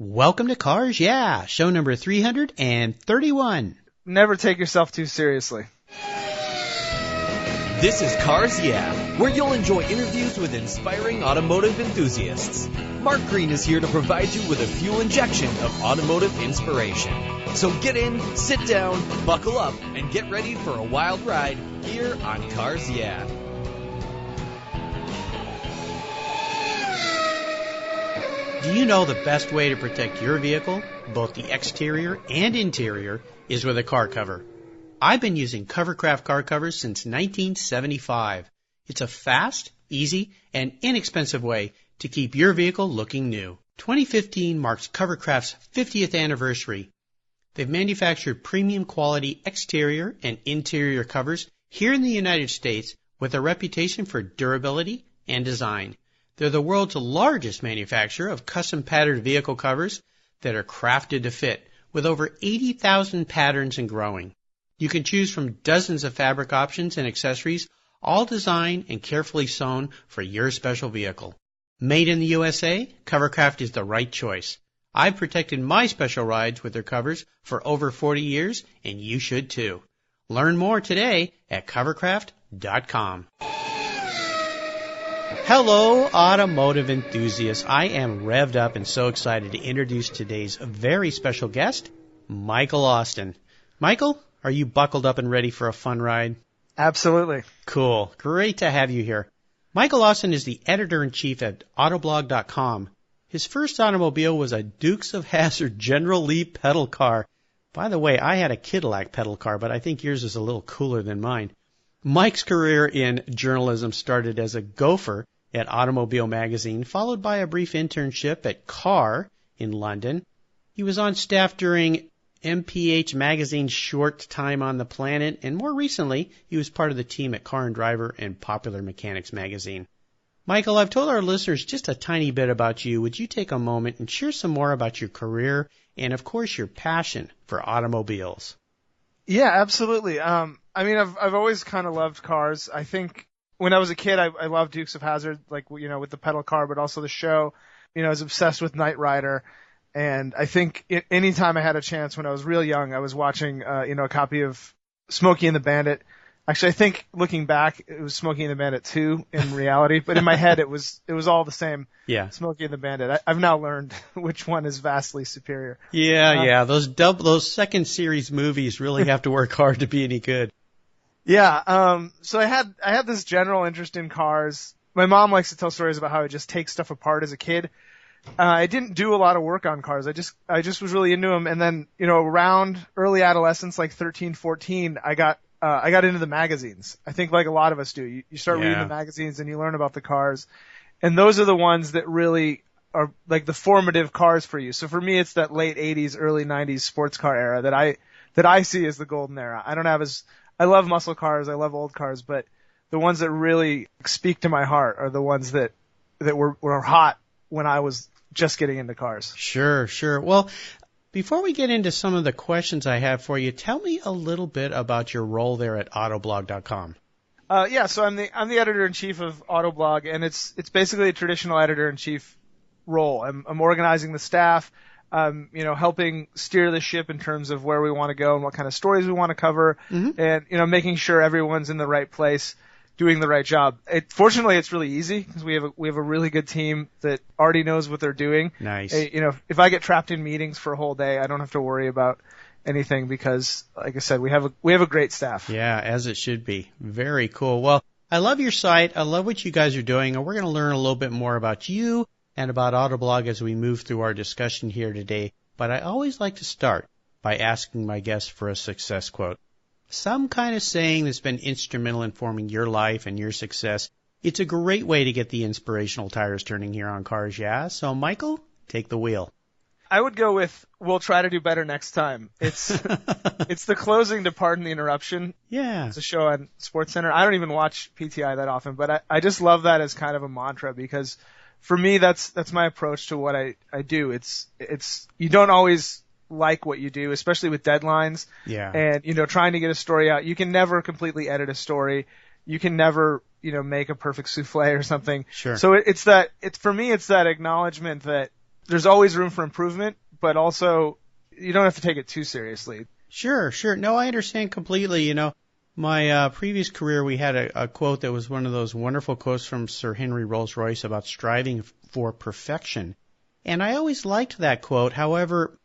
Welcome to Cars Yeah, show number 331. Never take yourself too seriously. This is Cars Yeah, where you'll enjoy interviews with inspiring automotive enthusiasts. Mark Green is here to provide you with a fuel injection of automotive inspiration. So get in, sit down, buckle up, and get ready for a wild ride here on Cars Yeah. Do you know the best way to protect your vehicle, both the exterior and interior, is with a car cover? I've been using Covercraft car covers since 1975. It's a fast, easy, and inexpensive way to keep your vehicle looking new. 2015 marks Covercraft's 50th anniversary. They've manufactured premium quality exterior and interior covers here in the United States with a reputation for durability and design. They're the world's largest manufacturer of custom patterned vehicle covers that are crafted to fit, with over 80,000 patterns and growing. You can choose from dozens of fabric options and accessories, all designed and carefully sewn for your special vehicle. Made in the USA, Covercraft is the right choice. I've protected my special rides with their covers for over 40 years, and you should too. Learn more today at covercraft.com. Hello, automotive enthusiasts. I am revved up and so excited to introduce today's very special guest, Michael Austin. Michael, are you buckled up and ready for a fun ride? Absolutely. Cool. Great to have you here. Michael Austin is the editor-in-chief at Autoblog.com. His first automobile was a Dukes of Hazzard General Lee pedal car. By the way, I had a Cadillac pedal car, but I think yours is a little cooler than mine. Mike's career in journalism started as a gopher at Automobile Magazine, followed by a brief internship at Car in London. He was on staff during MPH Magazine's short time on the planet, and more recently, he was part of the team at Car and Driver and Popular Mechanics Magazine. Michael, I've told our listeners just a tiny bit about you. Would you take a moment and share some more about your career and, of course, your passion for automobiles? Yeah, absolutely. I've always kind of loved cars. I think when I was a kid, I loved Dukes of Hazzard, with the pedal car, but also the show. I was obsessed with Knight Rider. And I think anytime I had a chance when I was real young, I was watching, a copy of Smokey and the Bandit. Actually, I think looking back, it was Smokey and the Bandit 2 in reality, but in my head, it was all the same. Yeah. Smokey and the Bandit. I've now learned which one is vastly superior. Yeah. Those second series movies really have to work hard to be any good. Yeah. So I had this general interest in cars. My mom likes to tell stories about how I just take stuff apart as a kid. I didn't do a lot of work on cars. I just was really into them. And then, around early adolescence, like 13, 14, I got into the magazines. I think like a lot of us do. You start reading the magazines and you learn about the cars. And those are the ones that really are like the formative cars for you. So for me, it's that late 80s, early 90s sports car era that I see as the golden era. I love muscle cars. I love old cars, but the ones that really speak to my heart are the ones that were hot when I was just getting into cars. Sure. Well, before we get into some of the questions I have for you, tell me a little bit about your role there at Autoblog.com. So I'm the editor-in-chief of Autoblog, and it's basically a traditional editor-in-chief role. I'm organizing the staff, helping steer the ship in terms of where we want to go and what kind of stories we want to cover, and making sure everyone's in the right place, doing the right job. Fortunately, it's really easy because we have a really good team that already knows what they're doing. Nice. If I get trapped in meetings for a whole day, I don't have to worry about anything because, like I said, we have a great staff. Yeah, as it should be. Very cool. Well, I love your site. I love what you guys are doing, and we're going to learn a little bit more about you and about Autoblog as we move through our discussion here today. But I always like to start by asking my guests for a success quote. Some kind of saying that's been instrumental in forming your life and your success. It's a great way to get the inspirational tires turning here on Cars Yeah. So, Michael, take the wheel. I would go with, we'll try to do better next time. It's the closing to Pardon the Interruption. Yeah. It's a show on SportsCenter. I don't even watch PTI that often, but I just love that as kind of a mantra because for me, that's my approach to what I do. It's you don't always like what you do, especially with deadlines. Yeah. And, trying to get a story out. You can never completely edit a story. You can never, make a perfect souffle or something. Sure. So for me, it's that acknowledgement that there's always room for improvement, but also you don't have to take it too seriously. Sure, sure. No, I understand completely. My previous career, we had a quote that was one of those wonderful quotes from Sir Henry Rolls-Royce about striving for perfection. And I always liked that quote. However,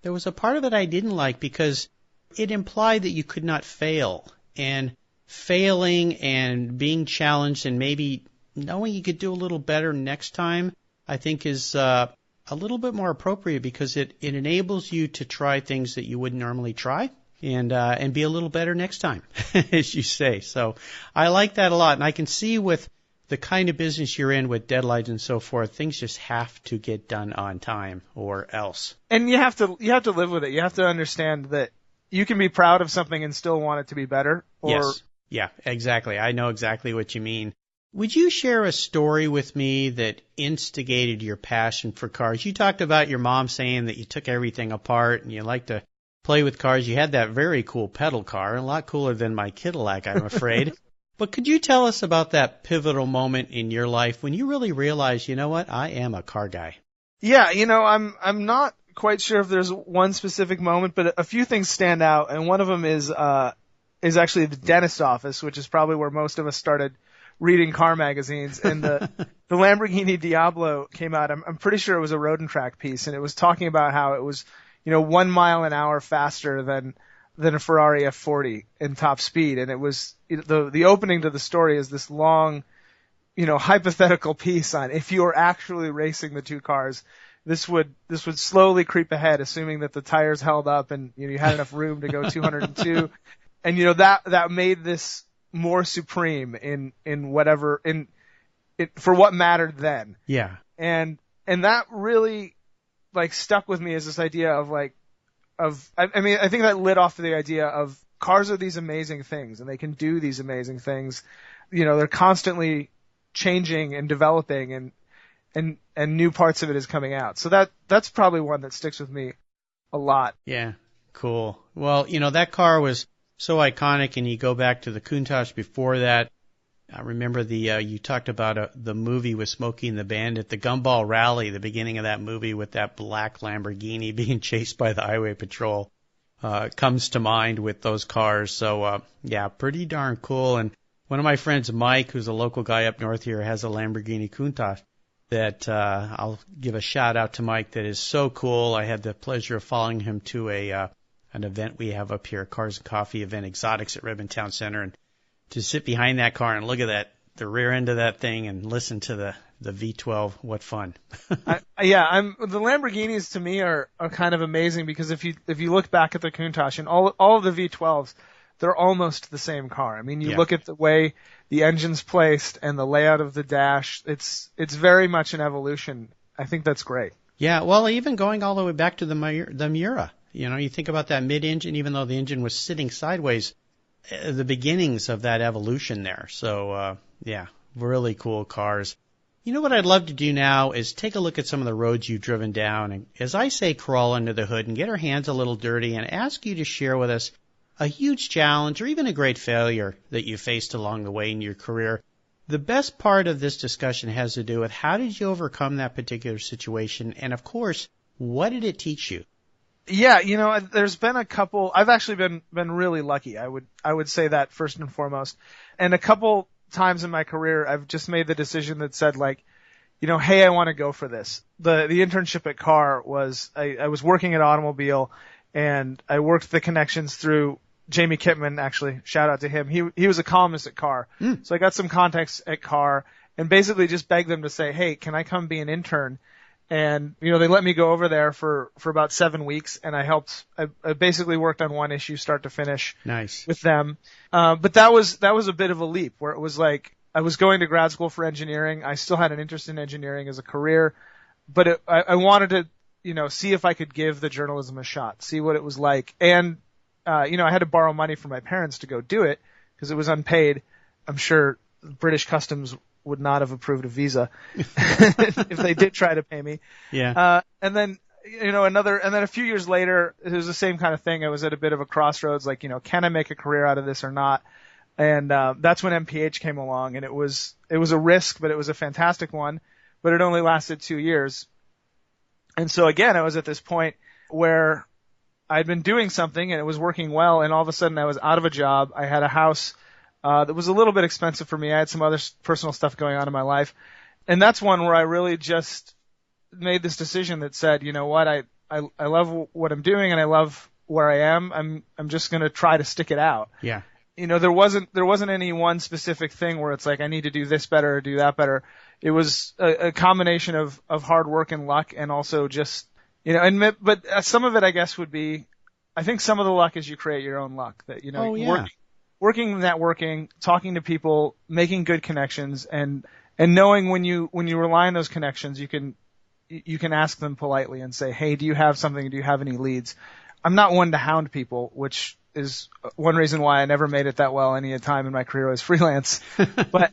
there was a part of it I didn't like because it implied that you could not fail. And failing and being challenged and maybe knowing you could do a little better next time, I think is a little bit more appropriate because it enables you to try things that you wouldn't normally try and be a little better next time, as you say. So I like that a lot. And I can see with the kind of business you're in with deadlines and so forth, things just have to get done on time or else. And you have to live with it. You have to understand that you can be proud of something and still want it to be better. Yes. Yeah, exactly. I know exactly what you mean. Would you share a story with me that instigated your passion for cars? You talked about your mom saying that you took everything apart and you like to play with cars. You had that very cool pedal car, a lot cooler than my Cadillac, I'm afraid. But could you tell us about that pivotal moment in your life when you really realized, you know what, I am a car guy? Yeah, I'm not quite sure if there's one specific moment, but a few things stand out, and one of them is actually the dentist office, which is probably where most of us started reading car magazines. And the Lamborghini Diablo came out. I'm pretty sure it was a Road and Track piece, and it was talking about how it was 1 mile an hour faster than a Ferrari F40 in top speed. And it was the opening to the story is this long, hypothetical piece on if you were actually racing the two cars, this would slowly creep ahead, assuming that the tires held up and you had enough room to go 202. And that made this more supreme in whatever for what mattered then. Yeah. And that really stuck with me as this idea of I think that lit off the idea of cars are these amazing things and they can do these amazing things. They're constantly changing and developing and new parts of it is coming out. So that's probably one that sticks with me a lot. Yeah. Cool. Well, that car was so iconic, and you go back to the Countach before that. I remember you talked about the movie with Smokey and the Bandit, the Gumball Rally, the beginning of that movie with that black Lamborghini being chased by the highway patrol, comes to mind with those cars. So, yeah, pretty darn cool. And one of my friends, Mike, who's a local guy up north here, has a Lamborghini Countach that I'll give a shout out to Mike. That is so cool. I had the pleasure of following him to an event we have up here, Cars and Coffee event, Exotics at Redmond Town Center, and to sit behind that car and look at the rear end of that thing and listen to the V12, what fun. The Lamborghinis to me are kind of amazing because if you look back at the Countach and all of the V12s, they're almost the same car. I mean, you look at the way the engine's placed and the layout of the dash, it's very much an evolution. I think that's great. Yeah, well, even going all the way back to the Miura. You think about that mid-engine, even though the engine was sitting sideways, the beginnings of that evolution there. So, yeah, really cool cars. What I'd love to do now is take a look at some of the roads you've driven down, and as I say, crawl under the hood and get our hands a little dirty and ask you to share with us a huge challenge or even a great failure that you faced along the way in your career. The best part of this discussion has to do with how did you overcome that particular situation, and of course, what did it teach you? Yeah, there's been a couple. I've actually been really lucky. I would say that first and foremost. And a couple times in my career, I've just made the decision that said hey, I want to go for this. The internship at Car was I was working at Automobile, and I worked the connections through Jamie Kittman. Actually, shout out to him. He was a columnist at Car, so I got some contacts at Car, and basically just begged them to say, hey, can I come be an intern? And, they let me go over there for about 7 weeks, and I basically worked on one issue start to finish. Nice. With them. But that was a bit of a leap where it was I was going to grad school for engineering. I still had an interest in engineering as a career, but I wanted to, see if I could give the journalism a shot, see what it was like. And, I had to borrow money from my parents to go do it because it was unpaid. I'm sure British Customs would not have approved a visa if they did try to pay me. Yeah. And then, and then a few years later, it was the same kind of thing. I was at a bit of a crossroads, can I make a career out of this or not? And, that's when MPH came along, and it was a risk, but it was a fantastic one, but it only lasted 2 years. And so again, I was at this point where I'd been doing something and it was working well, and all of a sudden I was out of a job. I had a house that was a little bit expensive for me. I had some other personal stuff going on in my life. And that's one where I really just made this decision that said, you know what, I love what I'm doing and I love where I am. I'm just going to try to stick it out. Yeah. You know, there wasn't any one specific thing where it's like, I need to do this better or do that better. It was a combination of hard work and luck, and also just, you know, but some of it, I guess, would be, I think some of the luck is you create your own luck, that, you know, working, networking, talking to people, making good connections, and knowing when you rely on those connections, you can ask them politely and say, hey, do you have something? Do you have any leads? I'm not one to hound people, which is one reason why I never made it that well any time in my career as freelance. But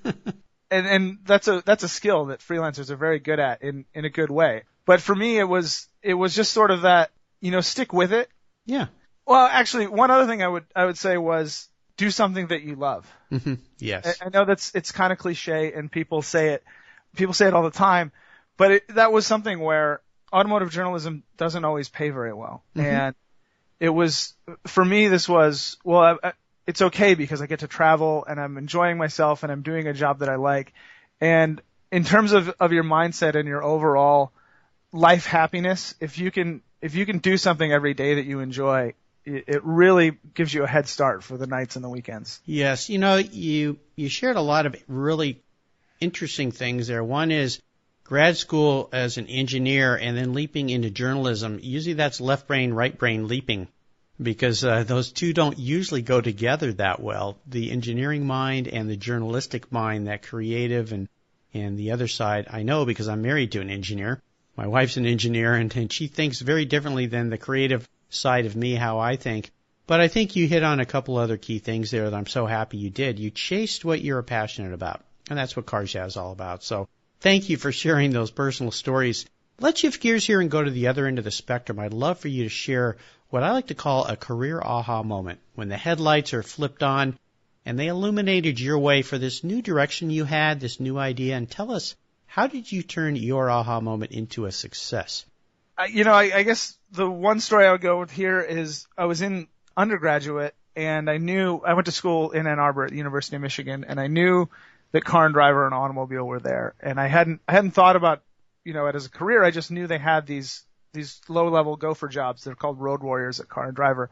and that's a skill that freelancers are very good at in a good way. But for me, it was just sort of that, you know, stick with it. Yeah. Well, actually, one other thing I would say was do something that you love. Mm-hmm. Yes. I know it's kind of cliche and people say it all the time, but that was something where automotive journalism doesn't always pay very well. Mm-hmm. And it was, for me, this was, well, it's okay because I get to travel and I'm enjoying myself and I'm doing a job that I like. And in terms of your mindset and your overall life happiness, if you can do something every day that you enjoy, it really gives you a head start for the nights and the weekends. Yes. You know, you shared a lot of really interesting things there. One is grad school as an engineer and then leaping into journalism. Usually that's left brain, right brain leaping, because those two don't usually go together that well. The engineering mind and the journalistic mind, that creative and the other side, I know because I'm married to an engineer. My wife's an engineer, and she thinks very differently than the creative side of me, how I think. But I think you hit on a couple other key things there that I'm so happy you did. You chased what you're passionate about, and that's what Car Jazz is all about. So thank you for sharing those personal stories. Let's shift gears here and go to the other end of the spectrum. I'd love for you to share what I like to call a career aha moment, when the headlights are flipped on and they illuminated your way for this new direction you had, this new idea, and tell us, how did you turn your aha moment into a success? You know, I guess the one story I would go with here is I was in undergraduate and I went to school in Ann Arbor at the University of Michigan, and I knew that car and driver and automobile were there. And I hadn't thought about, you know, it as a career. I just knew they had these low-level gopher jobs. They're called road warriors at car and driver.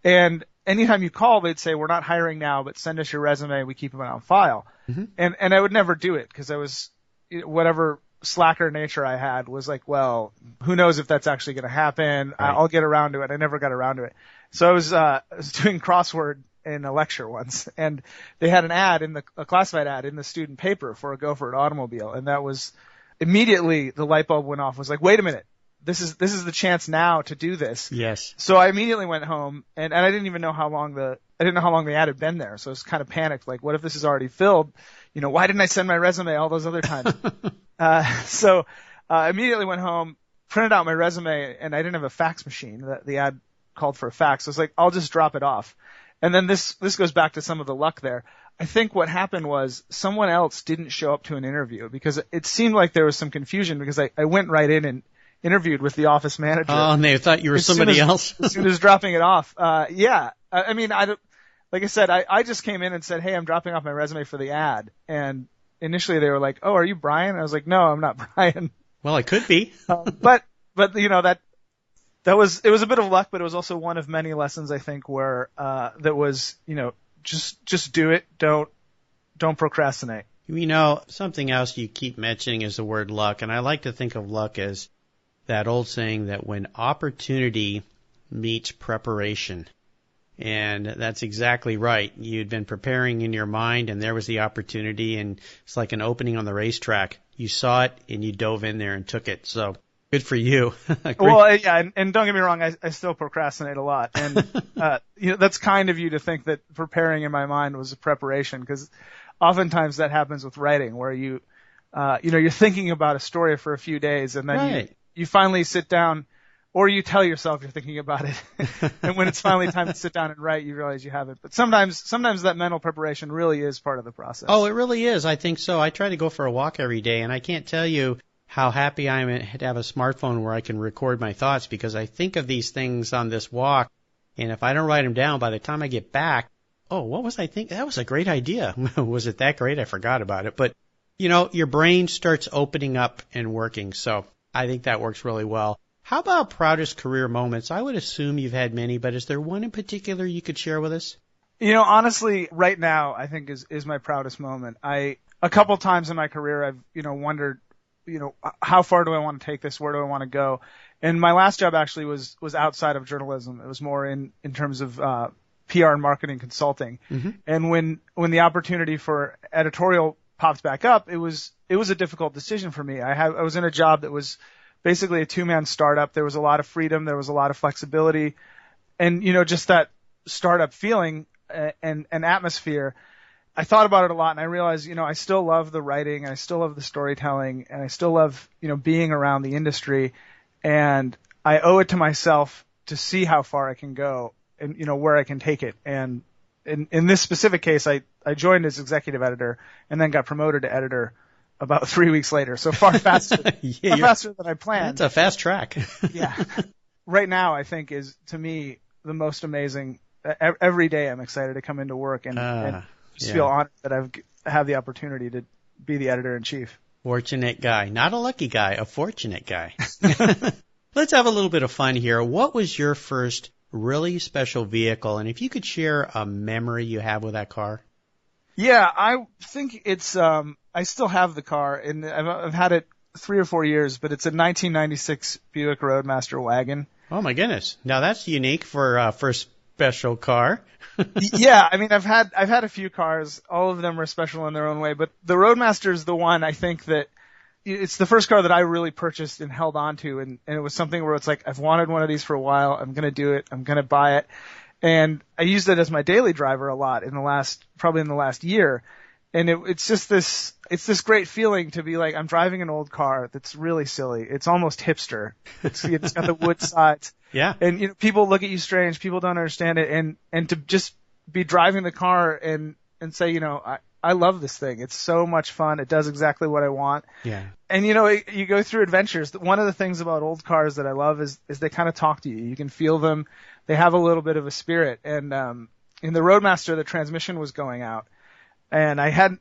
And anytime you call, they'd say, we're not hiring now, but send us your resume. We keep them on file. Mm-hmm. And I would never do it because I was, whatever slacker nature I had was like, well, who knows if that's actually going to happen. Right. I'll get around to it. I never got around to it. So I was doing crossword in a lecture once, and they had a classified ad in the student paper for a gopher at automobile. And that was immediately the light bulb went off. I was like, wait a minute. This is the chance now to do this. Yes. So I immediately went home, and I didn't even know how long the ad had been there. So I was kind of panicked, like, what if this is already filled? You know, why didn't I send my resume all those other times? So I immediately went home, printed out my resume, and I didn't have a fax machine. The ad called for a fax. So I was like, I'll just drop it off. And then this goes back to some of the luck there. I think what happened was someone else didn't show up to an interview because it seemed like there was some confusion, because I went right in and interviewed with the office manager. Oh, and they thought you were somebody else? As soon as dropping it off. Yeah. I mean, like I said, I just came in and said, hey, I'm dropping off my resume for the ad. And initially they were like, oh, are you Brian? I was like, no, I'm not Brian. Well, I could be. But you know, it was a bit of luck, but it was also one of many lessons, I think, where, that was, you know, just do it. Don't procrastinate. You know, something else you keep mentioning is the word luck. And I like to think of luck as that old saying that when opportunity meets preparation. And that's exactly right. You'd been preparing in your mind, and there was the opportunity, and it's like an opening on the racetrack. You saw it, and you dove in there and took it. So good for you. Well, yeah, and don't get me wrong, I still procrastinate a lot. And you know, that's kind of you to think that preparing in my mind was a preparation, because oftentimes that happens with writing, where you know, you're thinking about a story for a few days, and then right. you finally sit down, or you tell yourself you're thinking about it. And when it's finally time to sit down and write, you realize you haven't. But sometimes that mental preparation really is part of the process. Oh, it really is. I think so. I try to go for a walk every day, and I can't tell you how happy I am to have a smartphone where I can record my thoughts, because I think of these things on this walk, and if I don't write them down, by the time I get back, oh, what was I thinking? That was a great idea. Was it that great? I forgot about it. But, your brain starts opening up and working, so I think that works really well. How about proudest career moments? I would assume you've had many, but is there one in particular you could share with us? Honestly, right now, I think is my proudest moment. A couple times in my career, I've, wondered, how far do I want to take this? Where do I want to go? And my last job actually was outside of journalism. It was more in terms of, PR and marketing consulting. Mm-hmm. And when the opportunity for editorial popped back up, it was a difficult decision for me. I was in a job that was basically a two-man startup. There was a lot of freedom. There was a lot of flexibility. And, just that startup feeling and atmosphere. I thought about it a lot, and I realized, I still love the writing, and I still love the storytelling, and I still love, being around the industry. And I owe it to myself to see how far I can go and, where I can take it. And in this specific case, I joined as executive editor and then got promoted to editor about 3 weeks later. So far faster, faster than I planned. That's a fast track. Yeah. Right now, I think is, to me, the most amazing. Every day I'm excited to come into work and just feel honored that I have the opportunity to be the editor-in-chief. Fortunate guy. Not a lucky guy, a fortunate guy. Let's have a little bit of fun here. What was your first really special vehicle? And if you could share a memory you have with that car. Yeah, I think it's, I still have the car, and I've had it 3 or 4 years, but it's a 1996 Buick Roadmaster wagon. Oh my goodness. Now that's unique for a special car. Yeah, I mean, I've had a few cars. All of them are special in their own way, but the Roadmaster is the one I think that it's the first car that I really purchased and held on to, and it was something where it's like, I've wanted one of these for a while. I'm going to do it. I'm going to buy it. And I used it as my daily driver a lot probably in the last year. And it's just this great feeling to be like, I'm driving an old car that's really silly. It's almost hipster. It's got the wood sides. Yeah. And, people look at you strange. People don't understand it. And to just be driving the car and say, I love this thing. It's so much fun. It does exactly what I want. Yeah. And, you go through adventures. One of the things about old cars that I love is they kind of talk to you. You can feel them. They have a little bit of a spirit. And, in the Roadmaster, the transmission was going out. And I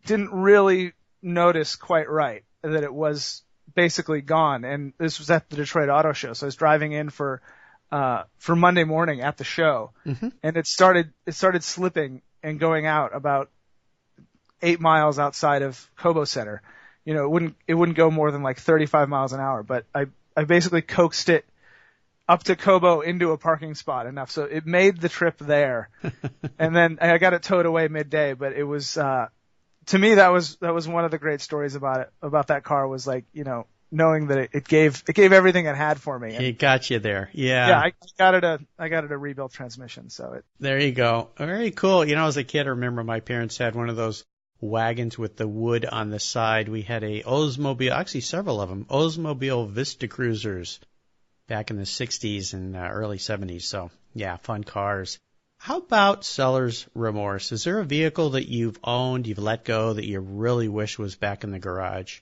didn't really notice quite right that it was basically gone. And this was at the Detroit Auto Show. So I was driving in for Monday morning at the show. Mm-hmm. And it started slipping and going out about 8 miles outside of Cobo Center. It wouldn't go more than like 35 miles an hour, but I basically coaxed it up to Cobo into a parking spot enough. So it made the trip there. And then I got it towed away midday, but it was, to me, that was one of the great stories about that car was like, knowing that it gave everything it had for me. And it got you there. Yeah. Yeah. I got it a rebuilt transmission. So there you go. Very cool. As a kid, I remember my parents had one of those wagons with the wood on the side. We had a Oldsmobile, actually several of them, Oldsmobile Vista Cruisers back in the 60s and early 70s. So, yeah, fun cars. How about seller's remorse? Is there a vehicle that you've owned, you've let go, that you really wish was back in the garage?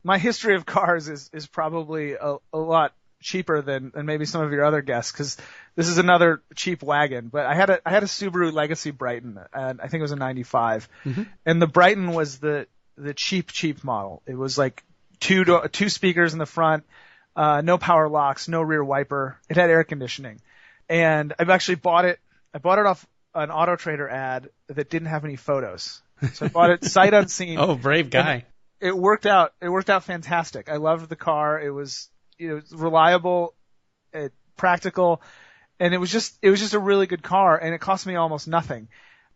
My history of cars is probably a lot cheaper than maybe some of your other guests, because this is another cheap wagon. But I had a Subaru Legacy Brighton, and I think it was a 95. Mm-hmm. And the Brighton was the cheap model. It was like two speakers in the front, no power locks, no rear wiper. It had air conditioning. And I've actually bought it. I bought it off an Auto Trader ad that didn't have any photos. So I bought it sight unseen. Oh, brave guy. It worked out fantastic. I loved the car. It was, reliable, practical, and it was just a really good car, and it cost me almost nothing.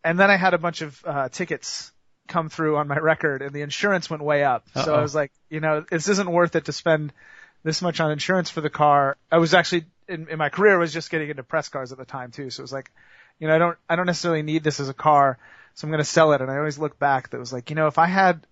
And then I had a bunch of tickets come through on my record, and the insurance went way up. Uh-oh. So I was like, this isn't worth it to spend this much on insurance for the car. I was actually in my career was just getting into press cars at the time too. So it was like, I don't necessarily need this as a car, so I'm going to sell it. And I always look back, that was like, if I had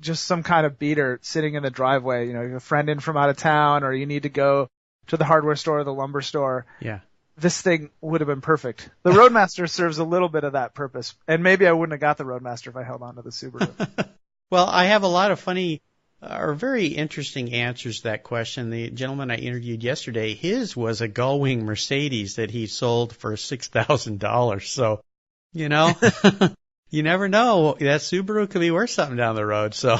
just some kind of beater sitting in the driveway, a friend in from out of town, or you need to go to the hardware store or the lumber store. Yeah. This thing would have been perfect. The Roadmaster serves a little bit of that purpose. And maybe I wouldn't have got the Roadmaster if I held on to the Subaru. Well, I have a lot of funny are very interesting answers to that question. The gentleman I interviewed yesterday, his was a gull-wing Mercedes that he sold for $6,000. So, you know, you never know. That Subaru could be worth something down the road. So,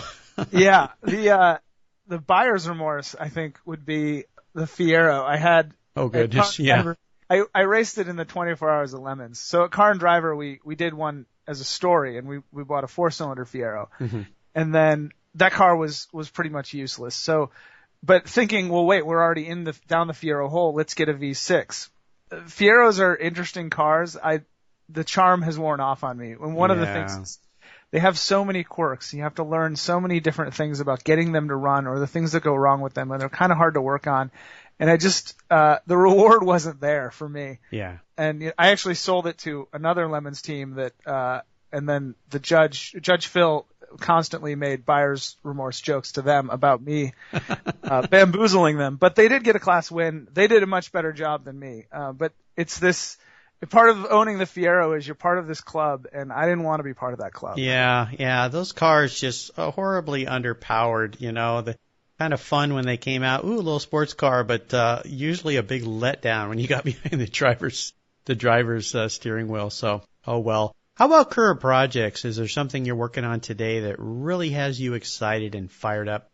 yeah, the buyer's remorse, I think, would be the Fiero. I had. Oh goodness, yeah. I raced it in the 24 Hours of Lemons. So at Car and Driver, we did one as a story, and we bought a 4-cylinder Fiero. Mm-hmm. And then that car was pretty much useless. So, but thinking, well, wait, we're already down the Fiero hole. Let's get a V6. Fieros are interesting cars. The charm has worn off on me. And one of the things is they have so many quirks. You have to learn so many different things about getting them to run or the things that go wrong with them, and they're kind of hard to work on. And I just, the reward wasn't there for me. Yeah. And I actually sold it to another Lemons team and then the Judge Phil constantly made buyer's remorse jokes to them about me, bamboozling them. But they did get a class win. They did a much better job than me. But it's this, part of owning the Fiero is you're part of this club, and I didn't want to be part of that club. Yeah. Those cars just horribly underpowered, you know, kind of fun when they came out. Ooh, a little sports car, but usually a big letdown when you got behind the driver's steering wheel. So, oh well. How about current projects? Is there something you're working on today that really has you excited and fired up?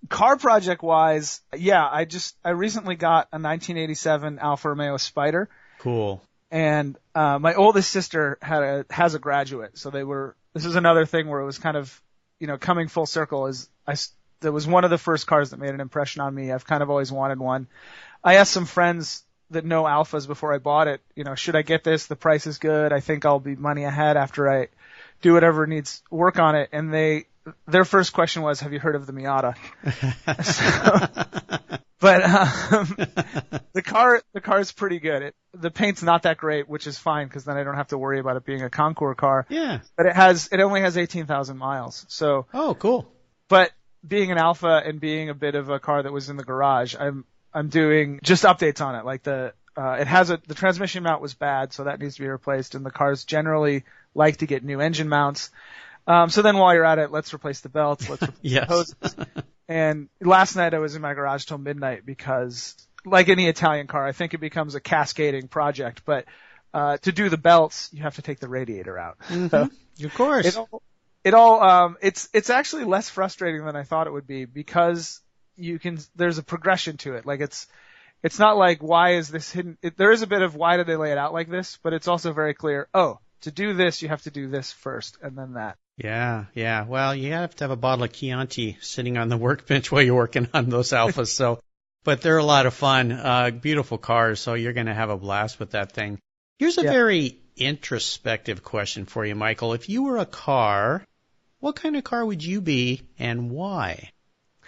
Car project wise, yeah, I recently got a 1987 Alfa Romeo Spider. Cool. And my oldest sister has a Graduate, so this is another thing where it was kind of, you know, coming full circle. That was one of the first cars that made an impression on me. I've kind of always wanted one. I asked some friends that know Alphas before I bought it, you know, should I get this? The price is good. I think I'll be money ahead after I do whatever needs work on it. And their first question was, have you heard of the Miata? But the car is pretty good. The paint's not that great, which is fine because then I don't have to worry about it being a Concours car. Yeah. But it only has 18,000 miles. So. Oh, cool. But being an Alpha and being a bit of a car that was in the garage, I'm doing just updates on it. Like the transmission mount was bad, so that needs to be replaced. And the cars generally like to get new engine mounts. So then while you're at it, let's replace the belts. Let's replace the hoses. And last night I was in my garage till midnight because, like any Italian car, I think it becomes a cascading project. But to do the belts, you have to take the radiator out. Mm-hmm. So of course. It's actually less frustrating than I thought it would be because there's a progression to it. Like it's not like, why is this hidden? There is a bit of why did they lay it out like this, but it's also very clear. Oh, to do this, you have to do this first and then that. Yeah. Well, you have to have a bottle of Chianti sitting on the workbench while you're working on those Alphas. So, but they're a lot of fun. Beautiful cars. So you're going to have a blast with that thing. Here's a very introspective question for you, Michael. If you were a car, what kind of car would you be and why?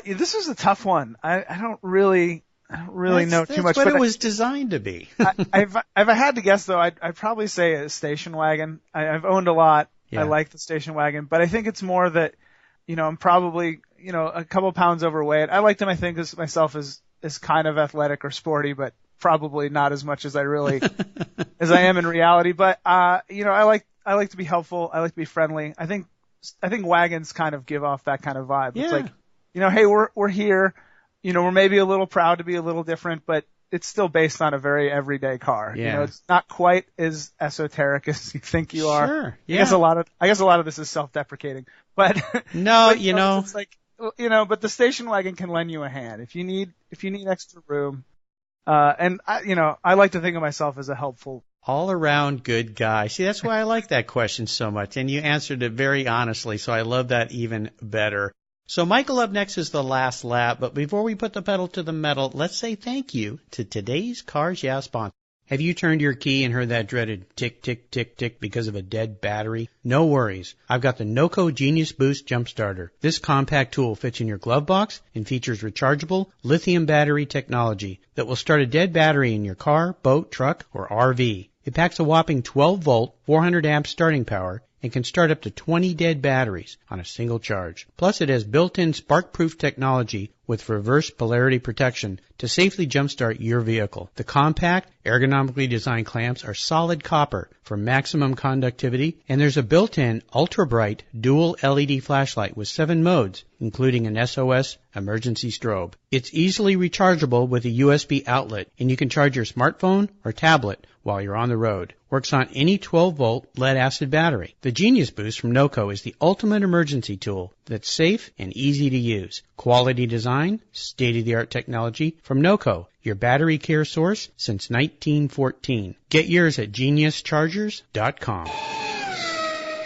This is a tough one. I don't really know too much. That's what it was designed to be. If I had to guess, though, I'd probably say a station wagon. I've owned a lot. Yeah. I like the station wagon, but I think it's more that, you know, I'm probably, you know, a couple pounds overweight. I like to think of myself as kind of athletic or sporty, but probably not as much as I am in reality. But you know, I like to be helpful. I like to be friendly. I think wagons kind of give off that kind of vibe. Yeah. It's like, you know, hey, we're here. You know, we're maybe a little proud to be a little different, but it's still based on a very everyday car. Yeah. You know, it's not quite as esoteric as you think you are. Sure. Yeah. I guess a lot of this is self-deprecating, but no, but, you know, it's like, you know, but the station wagon can lend you a hand if you need extra room. And I like to think of myself as a helpful, all around good guy. See, that's why I like that question so much. And you answered it very honestly. So I love that even better. So Michael, up next is the last lap. But before we put the pedal to the metal, let's say thank you to today's Cars Yeah sponsor. Have you turned your key and heard that dreaded tick, tick, tick, tick because of a dead battery? No worries. I've got the NOCO Genius Boost Jump Starter. This compact tool fits in your glove box and features rechargeable lithium battery technology that will start a dead battery in your car, boat, truck, or RV. It packs a whopping 12-volt, 400 amp starting power and can start up to 20 dead batteries on a single charge. Plus, it has built-in spark-proof technology with reverse polarity protection to safely jumpstart your vehicle. The compact, ergonomically designed clamps are solid copper for maximum conductivity, and there's a built-in ultra-bright dual LED flashlight with 7 modes, including an SOS emergency strobe. It's easily rechargeable with a USB outlet, and you can charge your smartphone or tablet while you're on the road. Works on any 12-volt lead-acid battery. The Genius Boost from NOCO is the ultimate emergency tool that's safe and easy to use. Quality design, state-of-the-art technology from NOCO, your battery care source since 1914. Get yours at geniuschargers.com.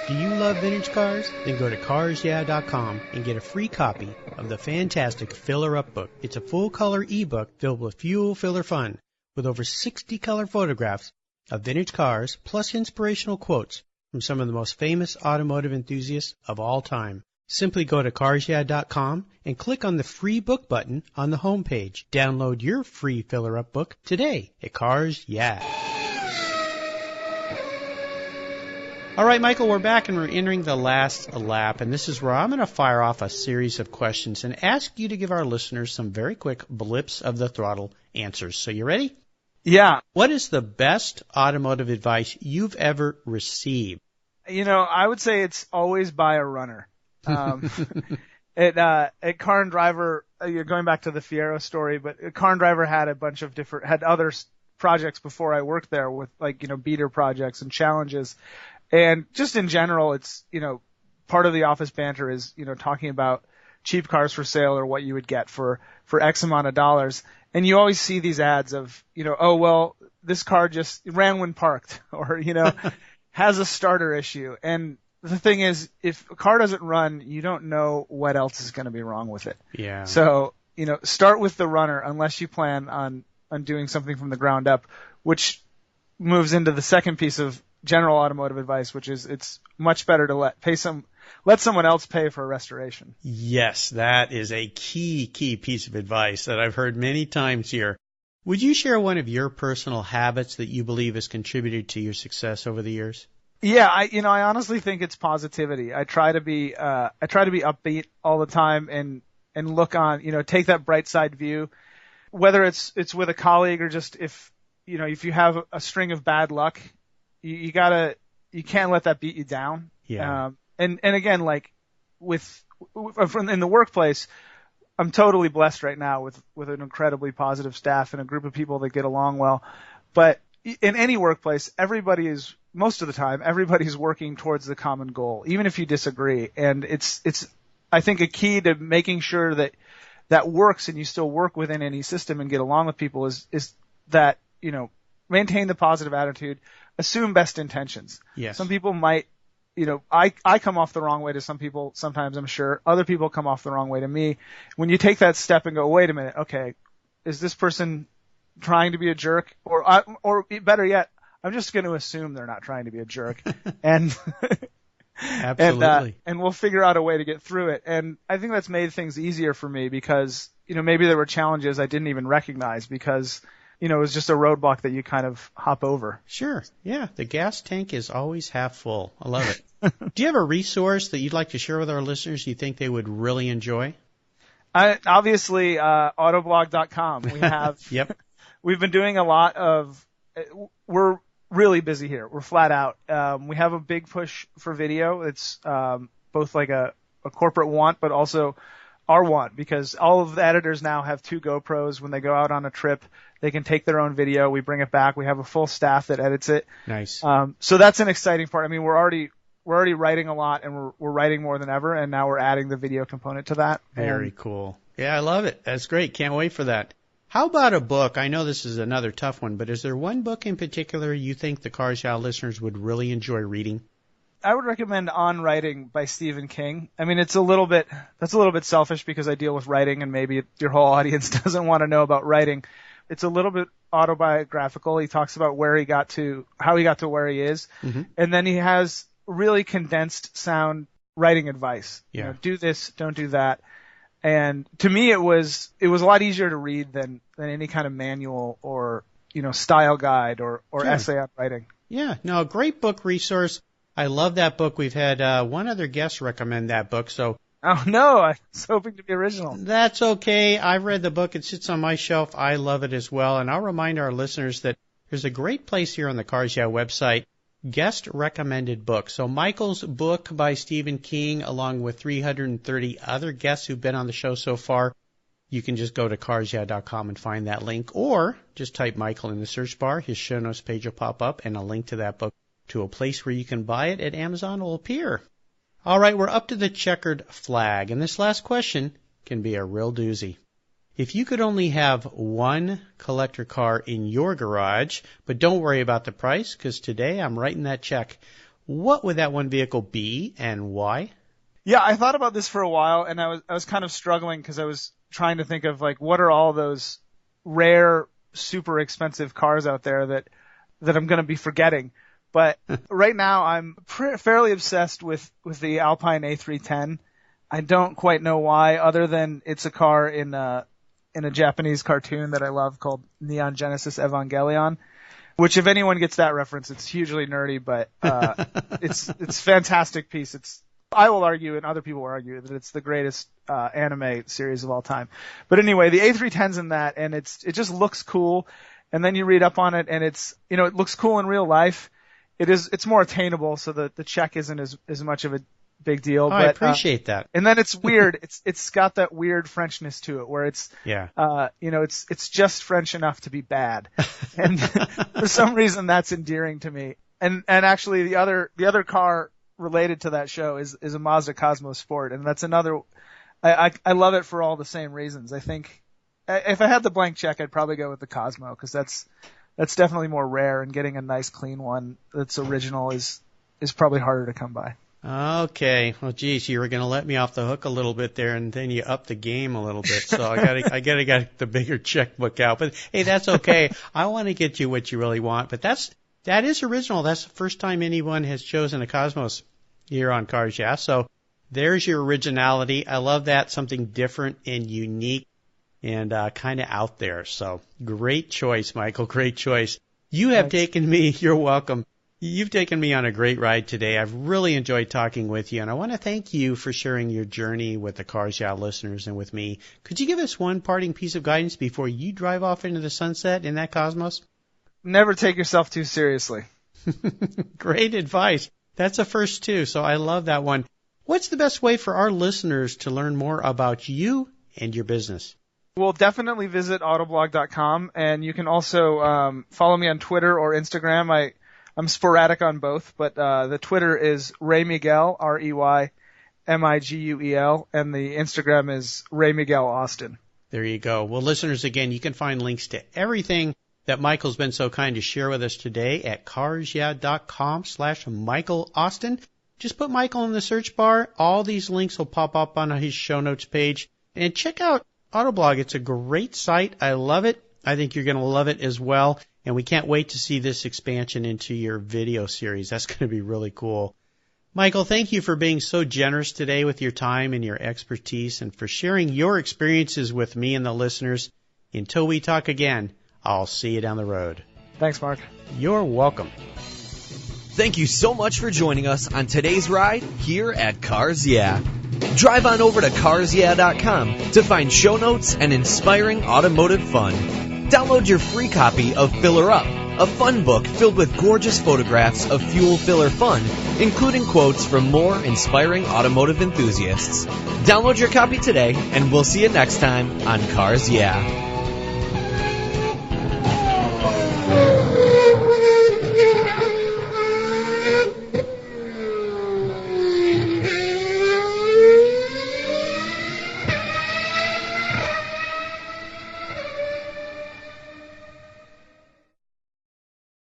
Do you love vintage cars? Then go to carsyeah.com and get a free copy of the fantastic Filler Up book. It's a full-color ebook filled with fuel filler fun, with over 60 color photographs of vintage cars, plus inspirational quotes from some of the most famous automotive enthusiasts of all time. Simply go to carsyeah.com and click on the free book button on the homepage. Download your free Filler Up book today at Cars Yeah. All right, Michael, we're back and we're entering the last lap, and this is where I'm going to fire off a series of questions and ask you to give our listeners some very quick blips of the throttle answers. So you ready? Yeah. What is the best automotive advice you've ever received? I would say it's always buy a runner. At Car and Driver, you're going back to the Fiero story, but Car and Driver had a bunch of had other projects before I worked there with beater projects and challenges. And just in general, it's, part of the office banter is, talking about cheap cars for sale or what you would get for X amount of dollars. And you always see these ads of, oh, well, this car just ran when parked or, has a starter issue. And the thing is, if a car doesn't run, you don't know what else is going to be wrong with it. Yeah. So, start with the runner unless you plan on doing something from the ground up, which moves into the second piece of general automotive advice, which is it's much better to let someone else pay for a restoration. Yes, that is a key piece of advice that I've heard many times here. Would you share one of your personal habits that you believe has contributed to your success over the years? Yeah, I honestly think it's positivity. I try to be upbeat all the time and look on, take that bright side view, whether it's with a colleague or just if you have a string of bad luck, you can't let that beat you down. Yeah. And again, like in the workplace, I'm totally blessed right now with an incredibly positive staff and a group of people that get along well. But in any workplace, most of the time, everybody's working towards the common goal, even if you disagree. And it's I think a key to making sure that works and you still work within any system and get along with people is that, maintain the positive attitude, assume best intentions. Yes. Some people might, I come off the wrong way to some people sometimes, I'm sure. Other people come off the wrong way to me. When you take that step and go, wait a minute, okay, is this person trying to be a jerk? Or better yet, I'm just going to assume they're not trying to be a jerk. And absolutely. And we'll figure out a way to get through it. And I think that's made things easier for me because, maybe there were challenges I didn't even recognize because it was just a roadblock that you kind of hop over. Sure. Yeah. The gas tank is always half full. I love it. Do you have a resource that you'd like to share with our listeners you think they would really enjoy? Obviously, autoblog.com. We have, Yep. We've been doing a lot we're really busy here. We're flat out. We have a big push for video. It's, both like a corporate want, but also our want because all of the editors now have 2 GoPros. When they go out on a trip, they can take their own video. We bring it back. We have a full staff that edits it. Nice. So that's an exciting part. I mean, we're already writing a lot and we're writing more than ever. And now we're adding the video component to that. Very cool. Yeah, I love it. That's great. Can't wait for that. How about a book? I know this is another tough one, but is there one book in particular you think the Cars Yeah listeners would really enjoy reading? I would recommend On Writing by Stephen King. I mean, that's a little bit selfish because I deal with writing and maybe your whole audience doesn't want to know about writing. It's a little bit autobiographical. He talks about how he got to where he is. Mm-hmm. And then he has really condensed sound writing advice. Yeah. Do this, don't do that. And to me, it was a lot easier to read than any kind of manual or, style guide or sure. essay on writing. Yeah. No, a great book resource. I love that book. We've had one other guest recommend that book. So Oh no, I was hoping to be original. That's okay. I've read the book. It sits on my shelf. I love it as well. And I'll remind our listeners that there's a great place here on the Cars Yeah website, guest recommended books. So Michael's book by Stephen King, along with 330 other guests who've been on the show so far. You can just go to carsyeah.com and find that link, or just type Michael in the search bar. His show notes page will pop up, and a link to that book to a place where you can buy it at Amazon will appear. All right, we're up to the checkered flag, and this last question can be a real doozy. If you could only have one collector car in your garage, but don't worry about the price, because today I'm writing that check, what would that one vehicle be and why? Yeah, I thought about this for a while, and I was kind of struggling because I was trying to think of like what are all those rare, super expensive cars out there that I'm going to be forgetting. But right now I'm fairly obsessed with the Alpine A310. I don't quite know why, other than it's a car in a Japanese cartoon that I love called Neon Genesis Evangelion. Which, if anyone gets that reference, it's hugely nerdy, but it's a fantastic piece. I will argue, and other people will argue, that it's the greatest anime series of all time. But anyway, the A310's in that, and it just looks cool. And then you read up on it, and it looks cool in real life. It's more attainable, so the check isn't as much of a big deal. Oh, but, I appreciate that. And then it's weird. It's got that weird Frenchness to it, where it's just French enough to be bad. And for some reason, that's endearing to me. And actually, the other car related to that show is a Mazda Cosmo Sport, and that's another. I love it for all the same reasons. I think if I had the blank check, I'd probably go with the Cosmo, because that's definitely more rare, and getting a nice clean one that's original is probably harder to come by. Okay. Well, geez, you were going to let me off the hook a little bit there, and then you upped the game a little bit. So I gotta get the bigger checkbook out. But hey, that's okay. I want to get you what you really want. But that is original. That's the first time anyone has chosen a Cosmos here on Cars Yeah. So there's your originality. I love that. Something different and unique and kind of out there. So great choice, Michael. Great choice. You have taken me. You're welcome. You've taken me on a great ride today. I've really enjoyed talking with you, and I want to thank you for sharing your journey with the Cars Yeah listeners and with me. Could you give us one parting piece of guidance before you drive off into the sunset in that Cosmos? Never take yourself too seriously. Great advice. That's a first, too, so I love that one. What's the best way for our listeners to learn more about you and your business? Well, definitely visit autoblog.com, and you can also follow me on Twitter or Instagram. I'm sporadic on both, but the Twitter is Ray Miguel, REYMIGUEL, and the Instagram is Ray Miguel Austin. There you go. Well, listeners, again, you can find links to everything that Michael's been so kind to share with us today at carsyeah.com/Michael Austin. Just put Michael in the search bar. All these links will pop up on his show notes page. And check out Autoblog. It's a great site. I love it. I think you're going to love it as well. And we can't wait to see this expansion into your video series. That's going to be really cool. Michael, thank you for being so generous today with your time and your expertise and for sharing your experiences with me and the listeners. Until we talk again, I'll see you down the road. Thanks, Mark. You're welcome. Thank you so much for joining us on today's ride here at Cars Yeah. Drive on over to carsyeah.com to find show notes and inspiring automotive fun. Download your free copy of Filler Up, a fun book filled with gorgeous photographs of fuel filler fun, including quotes from more inspiring automotive enthusiasts. Download your copy today, and we'll see you next time on Cars Yeah.